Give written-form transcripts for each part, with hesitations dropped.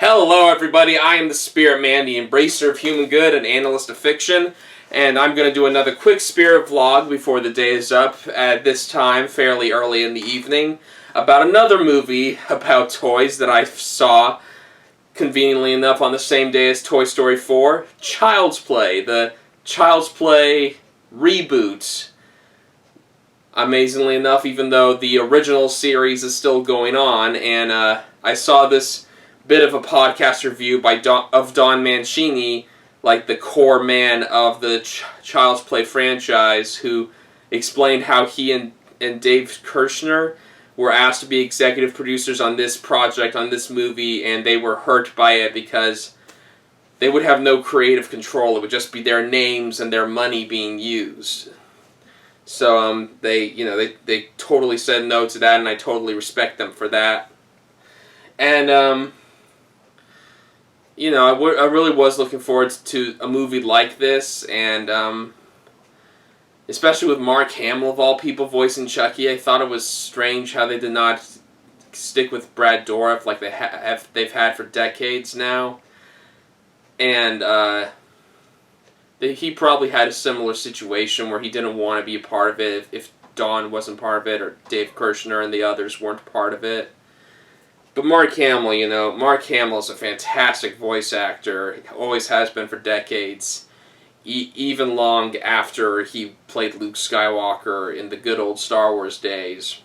Hello everybody, I am the Spirit Man, the embracer of human good and analyst of fiction, and I'm going to do another quick Spirit vlog before the day is up, at this time, fairly early in the evening, about another movie about toys that I saw, conveniently enough, on the same day as Toy Story 4, Child's Play, the Child's Play reboot. Amazingly enough, even though the original series is still going on, and I saw this bit of a podcast review by Don Mancini, like the core man of the Child's Play franchise, who explained how he and Dave Kirshner were asked to be executive producers on this project, on this movie, and they were hurt by it because they would have no creative control. It would just be their names and their money being used. So they totally said no to that, and I totally respect them for that. And I really was looking forward to a movie like this, and especially with Mark Hamill, of all people, voicing Chucky. I thought it was strange how they did not stick with Brad Dourif like they've had for decades now. And he probably had a similar situation where he didn't want to be a part of it if Don wasn't part of it, or Dave Kirshner and the others weren't part of it. But Mark Hamill, Mark Hamill is a fantastic voice actor. He always has been for decades. Even long after he played Luke Skywalker in the good old Star Wars days.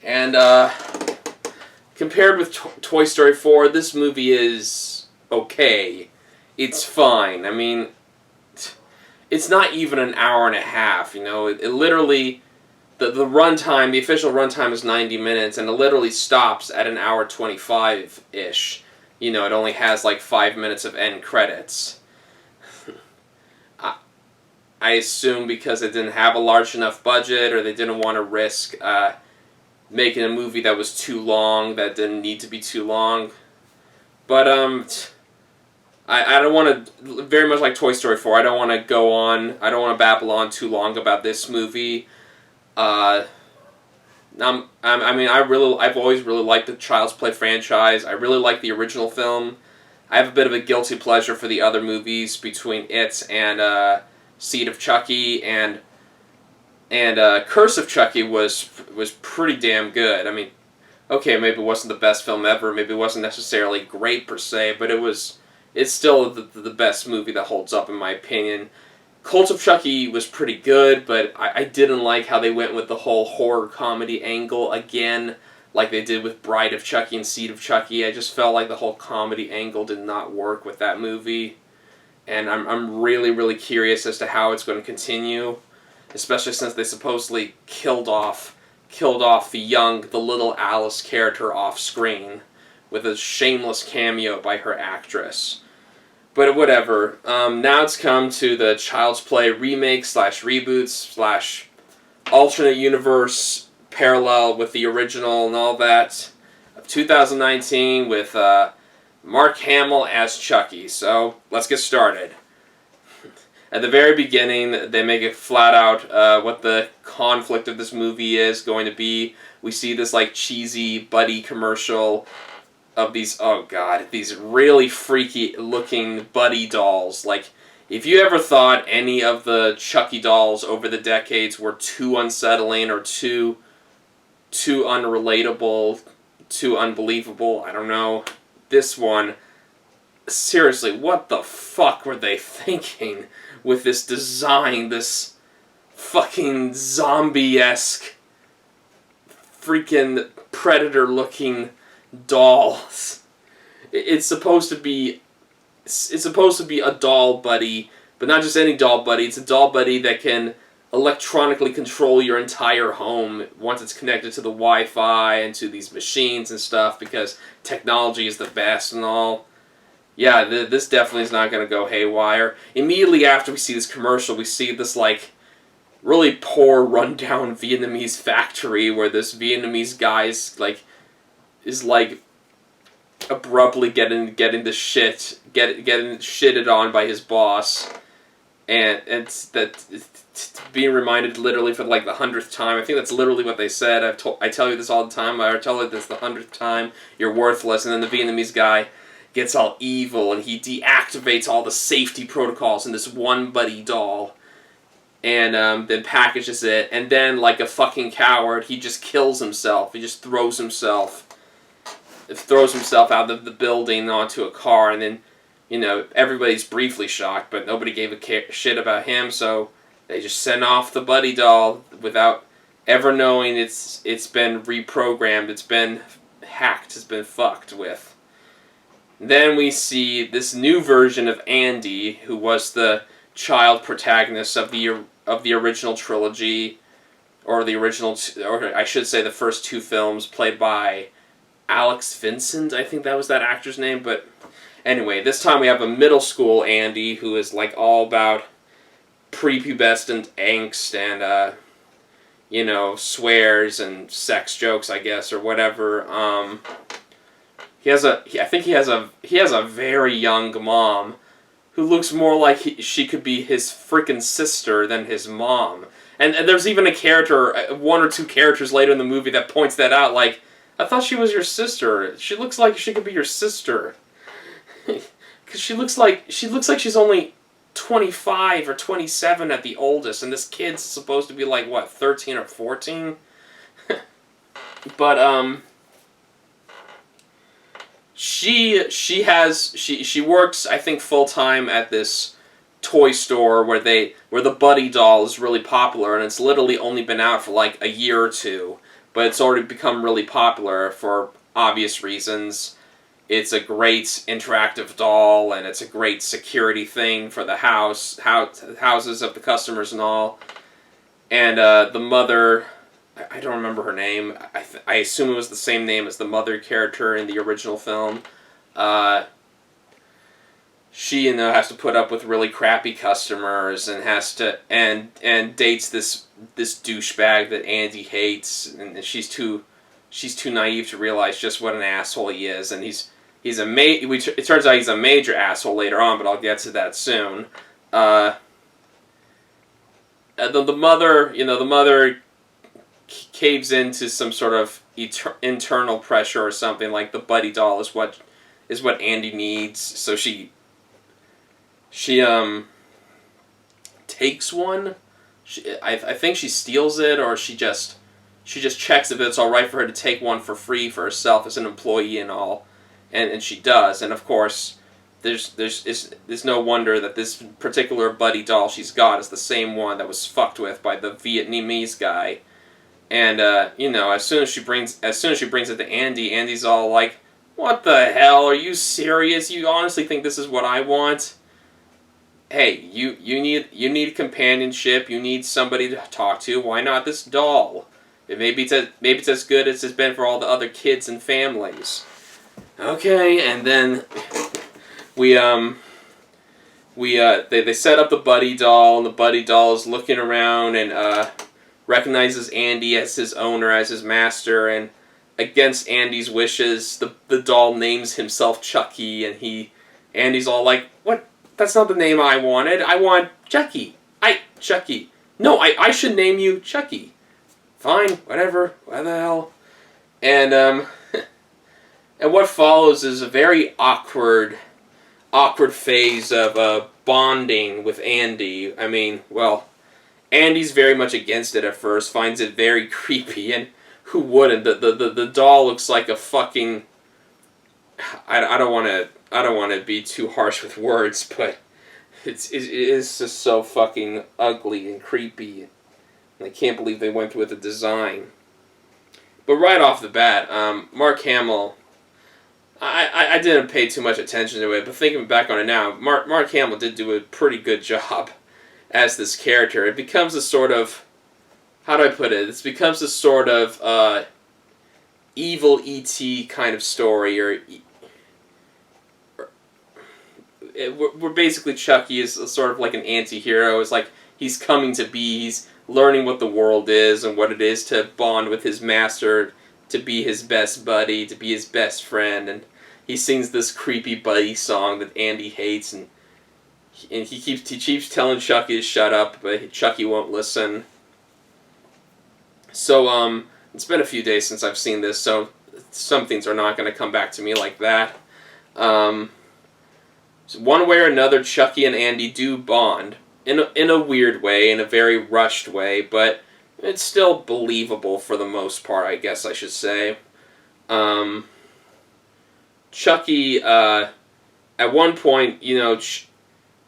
And compared with Toy Story 4, this movie is okay. It's fine. I mean, it's not even an hour and a half, It literally... The runtime, the official runtime is 90 minutes, and it literally stops at an hour 25-ish. It only has like 5 minutes of end credits. I assume because it didn't have a large enough budget, or they didn't want to risk making a movie that was too long, that didn't need to be too long. But I don't want to, very much like Toy Story 4, I don't want to babble on too long about this movie. I've always really liked the Child's Play franchise. I really like the original film. I have a bit of a guilty pleasure for the other movies between it and Seed of Chucky, and Curse of Chucky was pretty damn good. I mean, okay, maybe it wasn't the best film ever, maybe it wasn't necessarily great per se, but it's still the best movie that holds up in my opinion. Cult of Chucky was pretty good, but I didn't like how they went with the whole horror comedy angle again, like they did with Bride of Chucky and Seed of Chucky. I just felt like the whole comedy angle did not work with that movie, and I'm really, really curious as to how it's going to continue, especially since they supposedly killed off the little Alice character off screen with a shameless cameo by her actress. But whatever. Now it's come to the Child's Play remake / reboot / alternate universe parallel with the original and all that of 2019 with Mark Hamill as Chucky. So let's get started. At the very beginning, they make it flat out what the conflict of this movie is going to be. We see this like cheesy buddy commercial of these, oh god, these really freaky looking buddy dolls. Like, if you ever thought any of the Chucky dolls over the decades were too unsettling or too unrelatable, too unbelievable, I don't know, this one, seriously, what the fuck were they thinking with this design, this fucking zombie-esque, freaking predator-looking dolls. It's supposed to be a doll buddy, but not just any doll buddy. It's a doll buddy that can electronically control your entire home once it's connected to the Wi-Fi and to these machines and stuff, because technology is the best and all. Yeah, this definitely is not going to go haywire. Immediately after we see this commercial, we see this like really poor, rundown Vietnamese factory where this Vietnamese guy is abruptly getting shitted on by his boss, and it's being reminded literally for like the 100th time. I think that's literally what they said. I tell you this all the time. I tell you this the 100th time. You're worthless. And then the Vietnamese guy gets all evil and he deactivates all the safety protocols in this one buddy doll, and then packages it. And then, like a fucking coward, he just kills himself. He just throws himself out of the building onto a car, and then, you know, everybody's briefly shocked, but nobody gave a shit about him, so they just sent off the buddy doll without ever knowing it's been reprogrammed, it's been hacked, it's been fucked with. Then we see this new version of Andy, who was the child protagonist of the original trilogy, or I should say the first two films, played by Alex Vincent, I think that was that actor's name, but anyway, this time we have a middle school Andy who is like all about prepubescent angst and, you know, swears and sex jokes, I guess, or whatever. I think he has a very young mom who looks more like she could be his freaking sister than his mom. And there's even a character, one or two characters later in the movie that points that out, like, I thought she was your sister. She looks like she could be your sister. Because she looks like she's only 25 or 27 at the oldest, and this kid's supposed to be like, what, 13 or 14? But, she works, I think, full-time at this toy store where the Buddy doll is really popular, and it's literally only been out for like a year or two. But it's already become really popular for obvious reasons. It's a great interactive doll, and it's a great security thing for the houses of the customers and all. And the mother, I don't remember her name. I assume it was the same name as the mother character in the original film. She, you know, has to put up with really crappy customers and has to and dates this douchebag that Andy hates, and she's too naive to realize just what an asshole he is, and it turns out he's a major asshole later on, but I'll get to that soon. The mother caves into some sort of internal pressure or something, like the Buddy doll is what Andy needs, so she takes one. I think she steals it, or she just checks if it's all right for her to take one for free for herself as an employee and all, and she does. And of course, there's no wonder that this particular Buddy doll she's got is the same one that was fucked with by the Vietnamese guy. And you know, as soon as she brings it to Andy, Andy's all like, "What the hell? Are you serious? You honestly think this is what I want?" Hey, you need companionship. You need somebody to talk to. Why not this doll? Maybe it's as good as it's been for all the other kids and families. Okay, and then they set up the Buddy doll, and the Buddy doll is looking around and recognizes Andy as his owner, as his master, and against Andy's wishes, the doll names himself Chucky, and Andy's all like, "What? That's not the name I wanted. I want Chucky. Chucky. No, I should name you Chucky." Fine, whatever. What the hell? And and what follows is a very awkward phase of bonding with Andy. I mean, well, Andy's very much against it at first, finds it very creepy, and who wouldn't? The doll looks like a fucking... I don't want to be too harsh with words, but it is just so fucking ugly and creepy. And I can't believe they went with the design. But right off the bat, Mark Hamill, I didn't pay too much attention to it, but thinking back on it now, Mark Hamill did do a pretty good job as this character. It becomes a sort of, how do I put it? It becomes a sort of evil E.T. kind of story, or where basically Chucky is sort of like an anti-hero. It's like he's coming to be, he's learning what the world is and what it is to bond with his master, to be his best buddy, to be his best friend, and he sings this creepy buddy song that Andy hates, and And he keeps telling Chucky to shut up, but Chucky won't listen. So it's been a few days since I've seen this, so some things are not going to come back to me like that. So one way or another, Chucky and Andy do bond in a weird way, in a very rushed way, but it's still believable for the most part, I guess I should say. Chucky, at one point,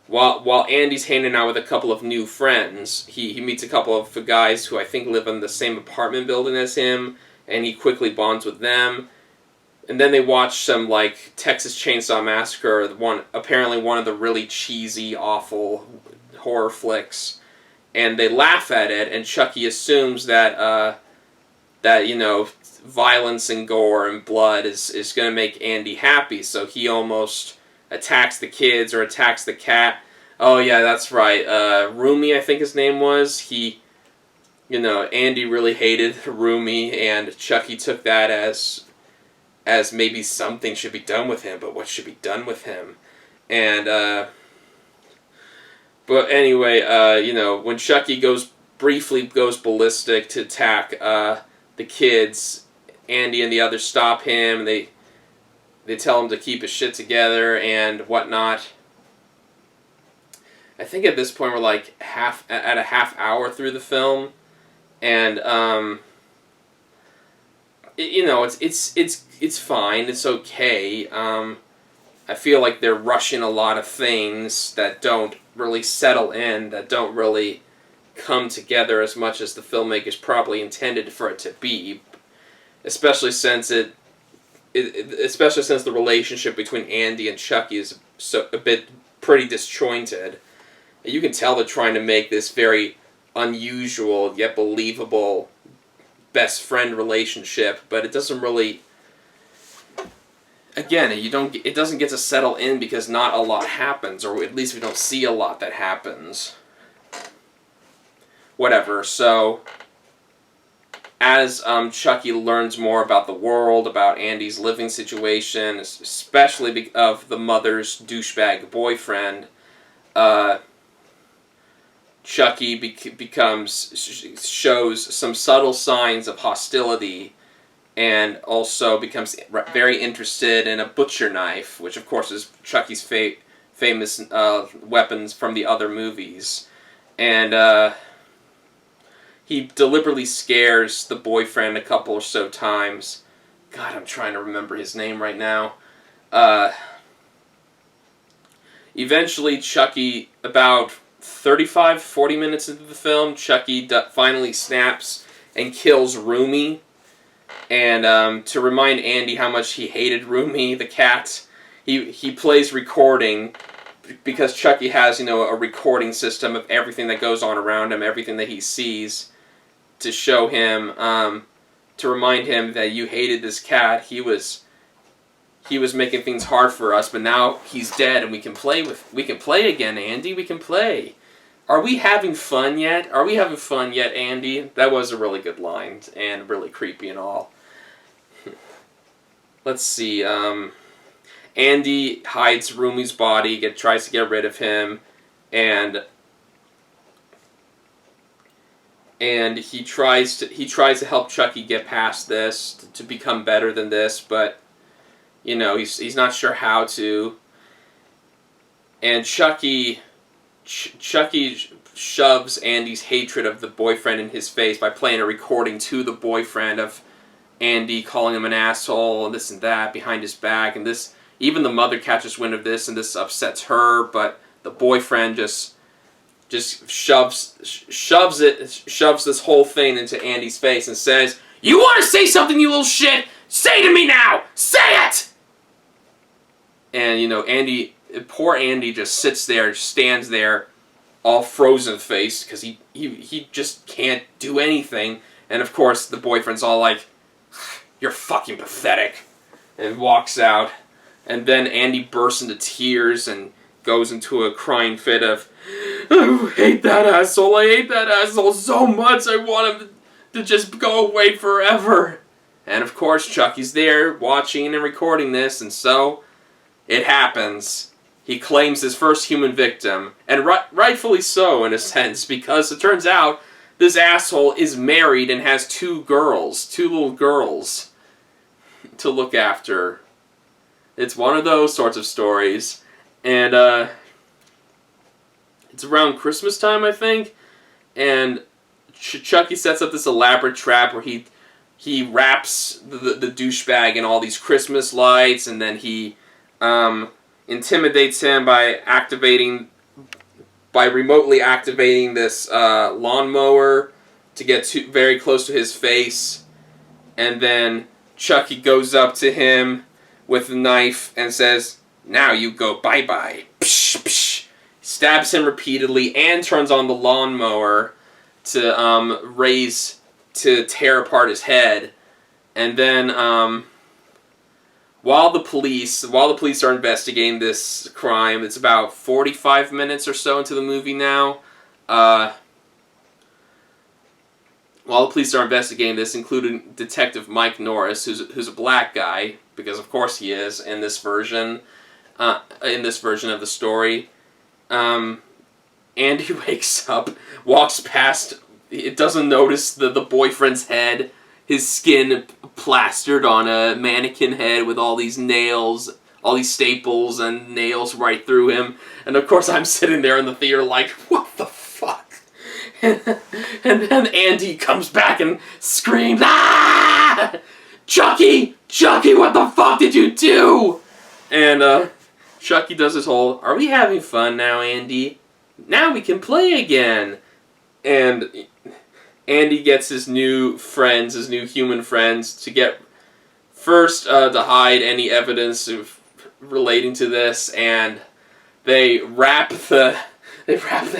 while Andy's hanging out with a couple of new friends, he meets a couple of guys who I think live in the same apartment building as him, and he quickly bonds with them. And then they watch some, like, Texas Chainsaw Massacre, apparently one of the really cheesy, awful horror flicks, and they laugh at it, and Chucky assumes that violence and gore and blood is going to make Andy happy, so he almost attacks the kids or attacks the cat. Oh yeah, that's right. Rumi, I think his name was. Andy really hated Rumi, and Chucky took that as maybe something should be done with him, but what should be done with him? And but anyway, when Chucky briefly goes ballistic to attack the kids, Andy and the others stop him. They tell him to keep his shit together and whatnot. I think at this point we're like at a half hour through the film, and it's fine. It's okay. I feel like they're rushing a lot of things that don't really settle in, that don't really come together as much as the filmmakers probably intended for it to be, especially since the relationship between Andy and Chucky is pretty disjointed. You can tell they're trying to make this very unusual yet believable best friend relationship, but it doesn't really. Again, it doesn't get to settle in because not a lot happens, or at least we don't see a lot that happens. Whatever. So, as Chucky learns more about the world, about Andy's living situation, especially of the mother's douchebag boyfriend, Chucky shows some subtle signs of hostility, and also becomes very interested in a butcher knife, which of course is Chucky's famous weapons from the other movies. And he deliberately scares the boyfriend a couple or so times. God, I'm trying to remember his name right now. Eventually, Chucky, about 35-40 minutes into the film, Chucky finally snaps and kills Rumi. And to remind Andy how much he hated Rumi, the cat, he plays recording, because Chucky has, a recording system of everything that goes on around him, everything that he sees, to show him, to remind him that you hated this cat. He was making things hard for us, but now he's dead and we can play again, Andy. We can play. Are we having fun yet? Are we having fun yet, Andy? That was a really good line, and really creepy and all. Let's see. Andy hides Rumi's body, tries to get rid of him, and he tries to help Chucky get past this, to become better than this, but he's not sure how to. And Chucky shoves Andy's hatred of the boyfriend in his face by playing a recording to the boyfriend of Andy calling him an asshole and this and that behind his back, and this, even the mother catches wind of this, and this upsets her, but the boyfriend just shoves this whole thing into Andy's face and says, "You want to say something, you little shit? Say to me now! Say it!" And poor Andy just stands there, all frozen faced, because he just can't do anything. And of course the boyfriend's all like, "You're fucking pathetic," and walks out. And then Andy bursts into tears and goes into a crying fit of, "I hate that asshole. I hate that asshole so much. I want him to just go away forever." And of course Chucky's there watching and recording this, and so it happens. he claims his first human victim, and rightfully so in a sense, because it turns out this asshole is married and has two little girls to look after. It's one of those sorts of stories, and it's around Christmas time, I think, and Chucky sets up this elaborate trap where he wraps the douchebag in all these Christmas lights, and then he intimidates him by remotely activating this lawnmower to get very close to his face, and then Chucky goes up to him with a knife and says, "Now you go bye-bye." Psh, psh. Stabs him repeatedly and turns on the lawnmower to tear apart his head. And then while the police are investigating this crime, it's about 45 minutes or so into the movie now. While the police are investigating this, including Detective Mike Norris, who's a black guy, because of course he is in this version of the story. Andy wakes up, walks past. It doesn't notice the boyfriend's head, his skin plastered on a mannequin head with all these nails, all these staples and nails right through him. And of course, I'm sitting there in the theater like, what the fuck? And then Andy comes back and screams, "Ah! Chucky! Chucky, what the fuck did you do?" And Chucky does his whole, "Are we having fun now, Andy? Now we can play again." And Andy gets his new human friends, to get first to hide any evidence relating to this, and they wrap the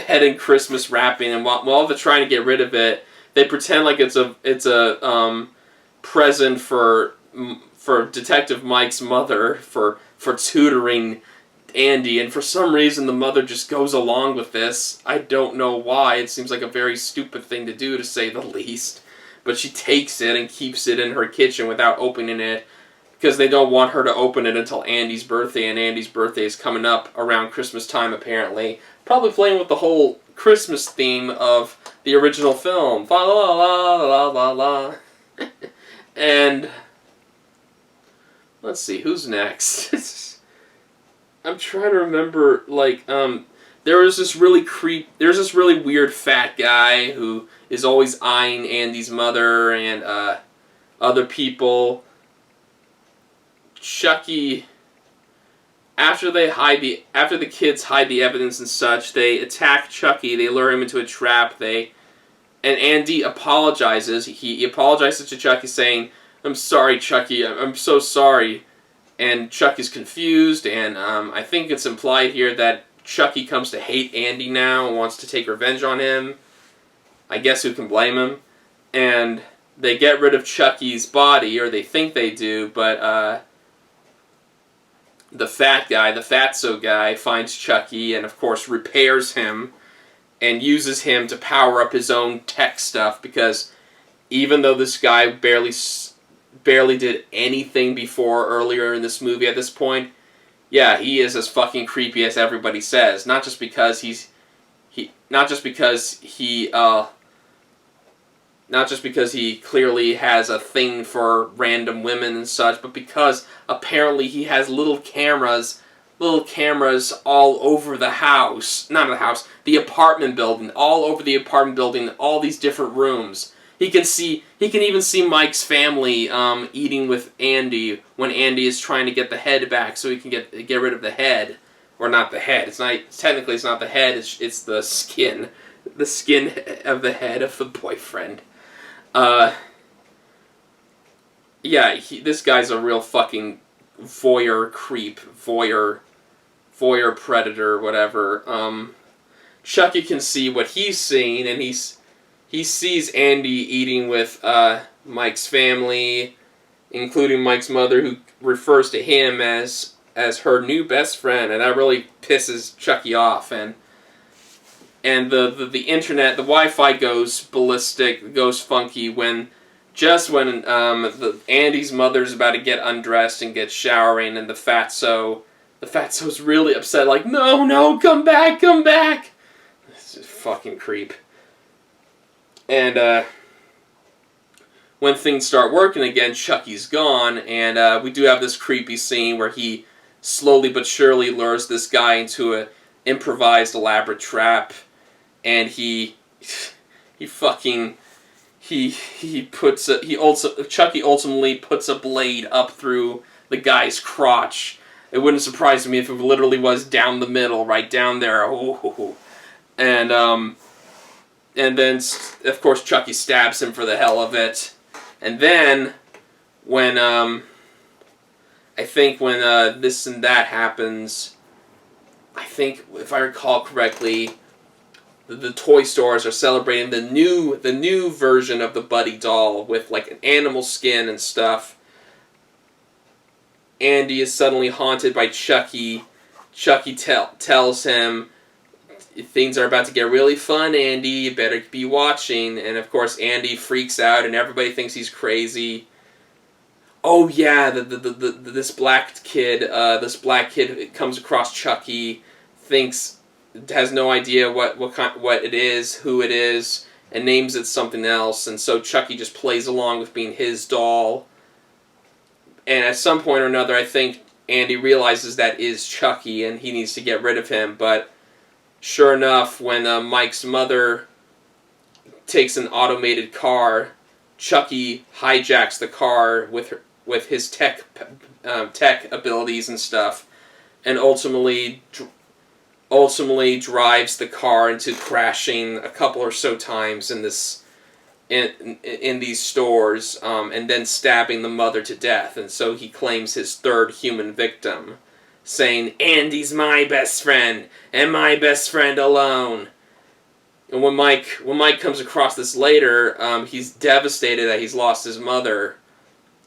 head in Christmas wrapping, and while they're trying to get rid of it, they pretend like it's a present for Detective Mike's mother for tutoring Andy, and for some reason the mother just goes along with this. I don't know why. It seems like a very stupid thing to do, to say the least. But she takes it and keeps it in her kitchen without opening it, because they don't want her to open it until Andy's birthday, and Andy's birthday is coming up around Christmas time, apparently. Probably playing with the whole Christmas theme of the original film. La la la la la la. And let's see, who's next? I'm trying to remember, like, there's this really weird fat guy who is always eyeing Andy's mother and other people. Chucky, after the kids hide the evidence and such, they attack Chucky. They lure him into a trap. And Andy apologizes. He apologizes to Chucky, saying, "I'm sorry, Chucky. I'm so sorry." And Chuck is confused, and I think it's implied here that Chucky comes to hate Andy now and wants to take revenge on him. I guess who can blame him? And they get rid of Chucky's body, or they think they do, but the fatso guy, finds Chucky and of course repairs him and uses him to power up his own tech stuff, because even though this guy barely did anything before earlier in this movie at this point, yeah, he is as fucking creepy as everybody says. Not just because he clearly has a thing for random women and such, but because apparently he has little cameras all over the house. Not the house, the apartment building, all over the apartment building, all these different rooms. He can even see Mike's family eating with Andy when Andy is trying to get the head back, so he can get rid of the head, or not the head. It's not the head. It's the skin of the head of the boyfriend. Yeah, this guy's a real fucking voyeur creep, voyeur predator, whatever. Chucky can see what he's seeing, and he sees Andy eating with Mike's family, including Mike's mother, who refers to him as her new best friend, and that really pisses Chucky off. And the internet, the Wi-Fi goes ballistic, goes funky when Andy's mother's about to get undressed and get showering, and the fatso the Fatso's really upset, like, no, no, come back, come back. This is fucking creep. And when things start working again, Chucky's gone, and we do have this creepy scene where he slowly but surely lures this guy into a improvised elaborate trap, and Chucky ultimately puts a blade up through the guy's crotch. It wouldn't surprise me if it literally was down the middle, right down there. Oh. And then of course Chucky stabs him for the hell of it. And then when I think when this and that happens, I think if I recall correctly, the toy stores are celebrating the new version of the Buddy doll with like an animal skin and stuff. Andy is suddenly haunted by Chucky. Chucky tells him, things are about to get really fun, Andy. You better be watching. And of course, Andy freaks out, and everybody thinks he's crazy. Oh yeah, this black kid comes across Chucky, has no idea what it is, who it is, and names it something else. And so Chucky just plays along with being his doll. And at some point or another, I think Andy realizes that is Chucky, and he needs to get rid of him. But sure enough, when Mike's mother takes an automated car, Chucky hijacks the car with his tech abilities and stuff, and ultimately drives the car into crashing a couple or so times in these stores, and then stabbing the mother to death. And so he claims his third human victim, saying, "Andy's my best friend, and my best friend alone." And when Mike comes across this later, he's devastated that he's lost his mother,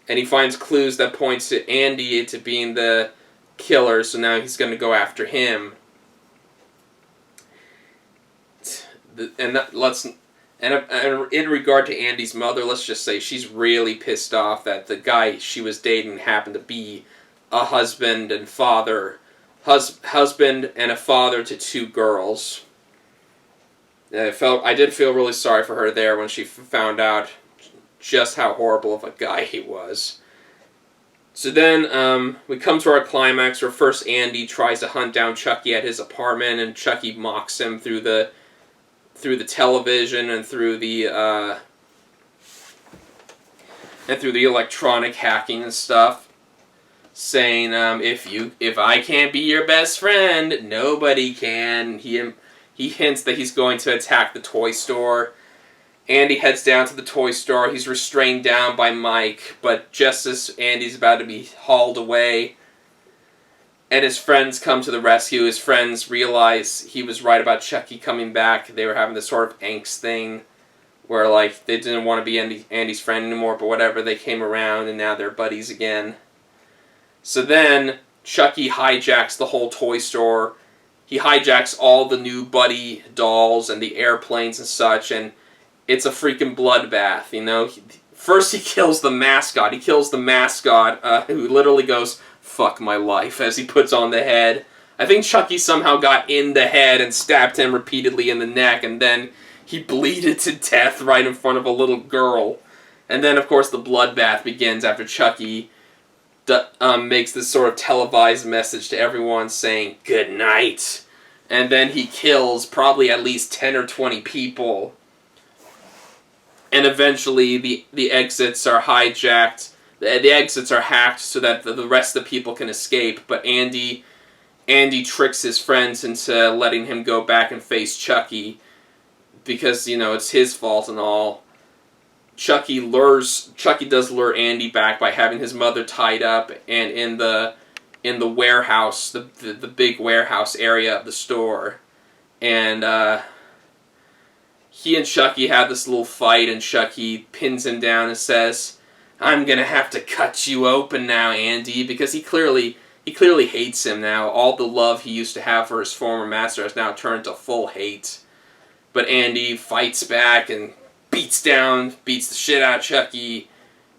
and he finds clues that points to Andy to being the killer. So now he's going to go after him. And in regard to Andy's mother, let's just say she's really pissed off that the guy she was dating happened to be a husband and father, husband and a father to two girls. I did feel really sorry for her there when she found out just how horrible of a guy he was. So then we come to our climax where first Andy tries to hunt down Chucky at his apartment, and Chucky mocks him through the television and through the electronic hacking and stuff, saying, if I can't be your best friend, nobody can. He hints that he's going to attack the toy store. Andy heads down to the toy store. He's restrained down by Mike, but just as Andy's about to be hauled away, and his friends come to the rescue, his friends realize he was right about Chucky coming back. They were having this sort of angst thing where, like, they didn't want to be Andy's friend anymore, but whatever, they came around, and now they're buddies again. So then, Chucky hijacks the whole toy store. He hijacks all the new Buddy dolls and the airplanes and such, and it's a freaking bloodbath, you know? First he kills the mascot. He kills the mascot, who literally goes, "Fuck my life," as he puts on the head. I think Chucky somehow got in the head and stabbed him repeatedly in the neck, and then he bleeded to death right in front of a little girl. And then, of course, the bloodbath begins after Chucky makes this sort of televised message to everyone saying, "Good night." And then he kills probably at least 10 or 20 people. And eventually the exits are hijacked. The exits are hacked so that the rest of the people can escape. But Andy tricks his friends into letting him go back and face Chucky, because, you know, it's his fault and all. Chucky does lure Andy back by having his mother tied up, and in the warehouse, the big warehouse area of the store. And he and Chucky have this little fight, and Chucky pins him down and says, "I'm gonna have to cut you open now, Andy," because he clearly hates him now. All the love he used to have for his former master has now turned to full hate. But Andy fights back and beats the shit out of Chucky,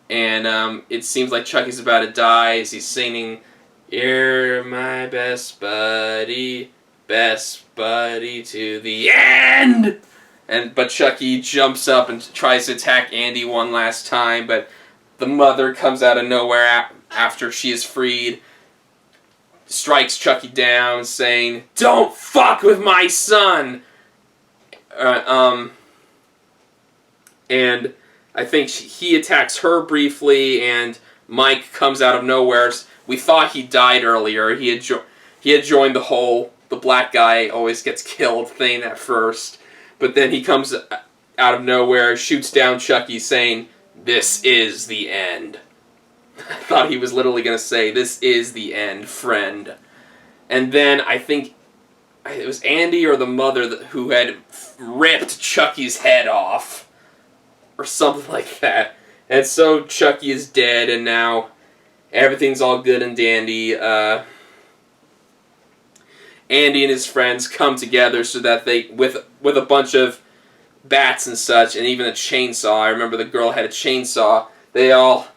and it seems like Chucky's about to die as he's singing You're my best buddy to the end. But Chucky jumps up and tries to attack Andy one last time, but the mother comes out of nowhere after she is freed, strikes Chucky down, saying, "Don't fuck with my son!" And I think he attacks her briefly, and Mike comes out of nowhere. We thought he died earlier. He had joined the black guy always gets killed thing at first. But then he comes out of nowhere, shoots down Chucky, saying, "This is the end." I thought he was literally going to say, "This is the end, friend." And then I think it was Andy or the mother who had ripped Chucky's head off. Or something like that. And so Chucky is dead, and now everything's all good and dandy. Andy and his friends come together so that they, with a bunch of bats and such, and even a chainsaw. I remember the girl had a chainsaw. They all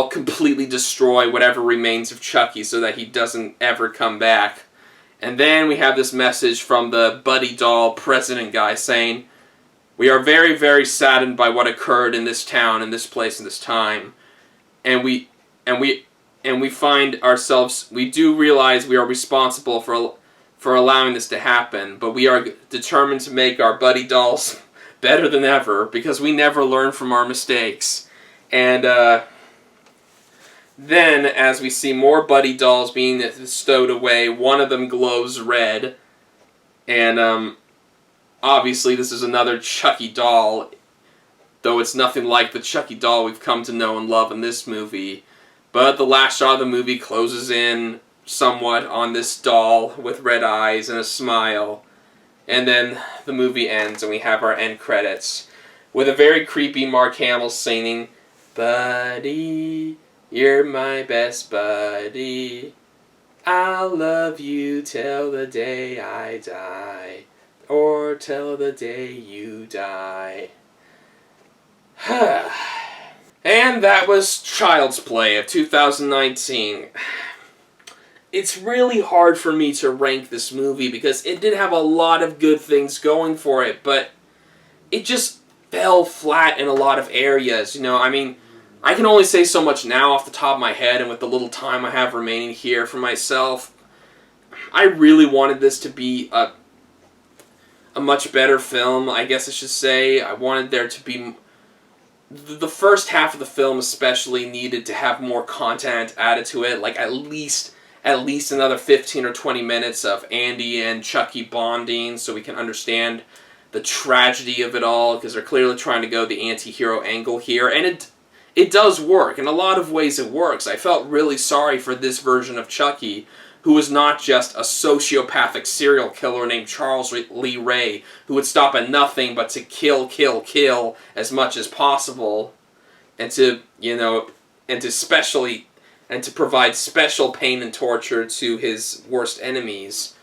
completely destroy whatever remains of Chucky so that he doesn't ever come back. And then we have this message from the Buddy Doll president guy saying, "We are very, very saddened by what occurred in this town, in this place, in this time, and we find ourselves. We do realize we are responsible for allowing this to happen, but we are determined to make our Buddy Dolls better than ever because we never learn from our mistakes." And then, as we see more Buddy Dolls being stowed away, one of them glows red, and obviously, this is another Chucky doll, though it's nothing like the Chucky doll we've come to know and love in this movie. But the last shot of the movie closes in somewhat on this doll with red eyes and a smile. And then the movie ends and we have our end credits with a very creepy Mark Hamill singing, "Buddy, you're my best buddy. I'll love you till the day I die. Or till the day you die." And that was Child's Play of 2019. It's really hard for me to rank this movie because it did have a lot of good things going for it, but it just fell flat in a lot of areas. You know, I mean, I can only say so much now off the top of my head, and with the little time I have remaining here for myself, I really wanted this to be a much better film, I guess I should say. I wanted there to be... The first half of the film especially needed to have more content added to it, like at least another 15 or 20 minutes of Andy and Chucky bonding so we can understand the tragedy of it all, because they're clearly trying to go the anti-hero angle here, and it does work. In a lot of ways it works. I felt really sorry for this version of Chucky, who was not just a sociopathic serial killer named Charles Lee Ray, who would stop at nothing but to kill as much as possible, and to, and to provide special pain and torture to his worst enemies.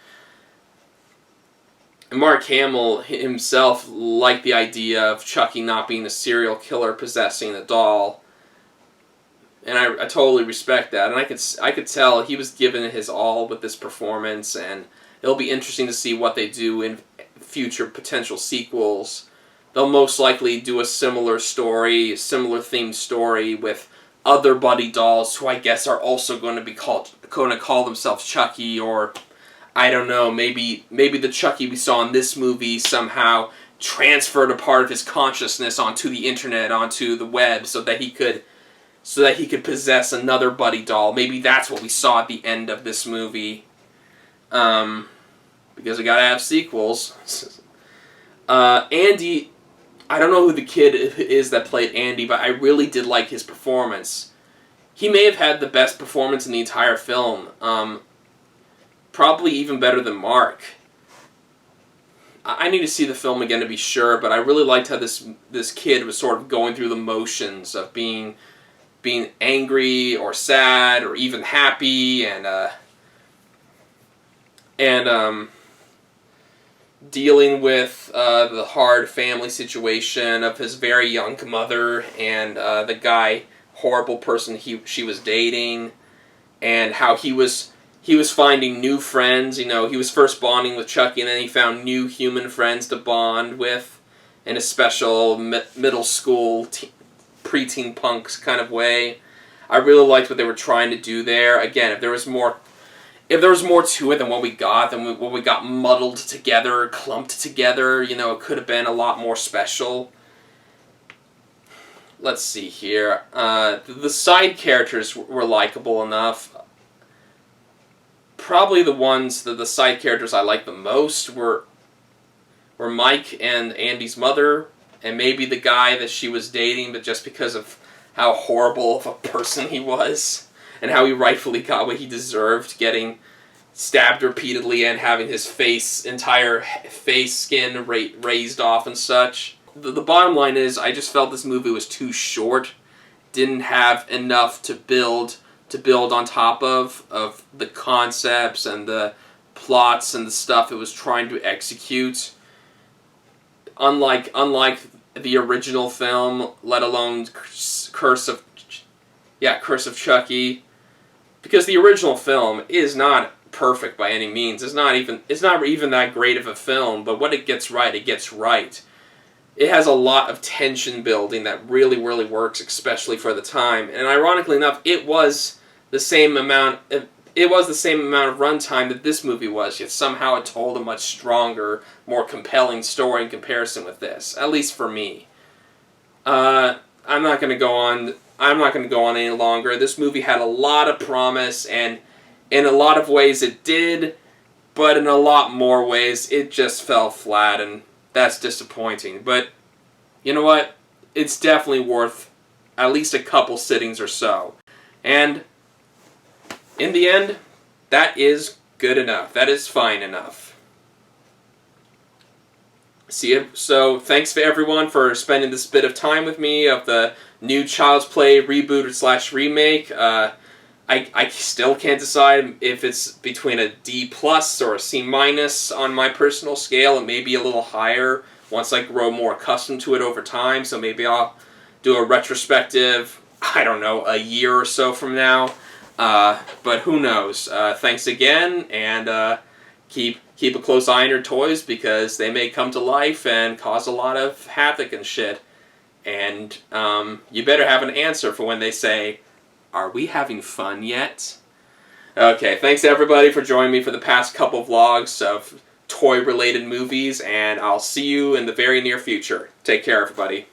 And Mark Hamill himself liked the idea of Chucky not being a serial killer possessing a doll. And I totally respect that, and I could tell he was giving his all with this performance, and it'll be interesting to see what they do in future potential sequels. They'll most likely do a similar story, similar themed story with other Buddy Dolls who I guess are also going to call themselves Chucky, or I don't know, maybe the Chucky we saw in this movie somehow transferred a part of his consciousness onto the internet, onto the web, so that he could possess another Buddy doll. Maybe that's what we saw at the end of this movie. Because we gotta have sequels. Andy, I don't know who the kid is that played Andy, but I really did like his performance. He may have had the best performance in the entire film. Probably even better than Mark. I need to see the film again to be sure, but I really liked how this kid was sort of going through the motions of being angry or sad or even happy, and dealing with the hard family situation of his very young mother and the horrible person she was dating, and how he was finding new friends. You know, he was first bonding with Chucky, and then he found new human friends to bond with in a special middle school preteen punks kind of way. I really liked what they were trying to do there. Again, if there was more to it than what we got, what we got muddled together, clumped together, you know, it could have been a lot more special. Let's see here. The side characters were likable enough. Probably the side characters I liked the most were Mike and Andy's mother, and maybe the guy that she was dating, but just because of how horrible of a person he was, and how he rightfully got what he deserved, getting stabbed repeatedly and having his entire face skin raised off and such. The bottom line is, I just felt this movie was too short, didn't have enough to build on top of the concepts and the plots and the stuff it was trying to execute. Unlike the original film, let alone Curse of Chucky, because the original film is not perfect by any means. It's not even that great of a film, but what it gets right, it gets right. It has a lot of tension building that really, really works, especially for the time. And ironically enough, it was the same amount of runtime that this movie was, yet somehow it told a much stronger, more compelling story in comparison with this. At least for me. I'm not going to go on any longer. This movie had a lot of promise, and in a lot of ways it did, but in a lot more ways it just fell flat, and that's disappointing. But you know what? It's definitely worth at least a couple sittings or so. And in the end, that is good enough. That is fine enough. So thanks for everyone for spending this bit of time with me of the new Child's Play reboot / remake. I still can't decide if it's between a D+ or a C- on my personal scale. It may be a little higher once I grow more accustomed to it over time. So maybe I'll do a retrospective, I don't know, a year or so from now. But who knows? Thanks again, and keep a close eye on your toys, because they may come to life and cause a lot of havoc and shit. And you better have an answer for when they say, "Are we having fun yet?" Okay, thanks everybody for joining me for the past couple vlogs of toy-related movies, and I'll see you in the very near future. Take care, everybody.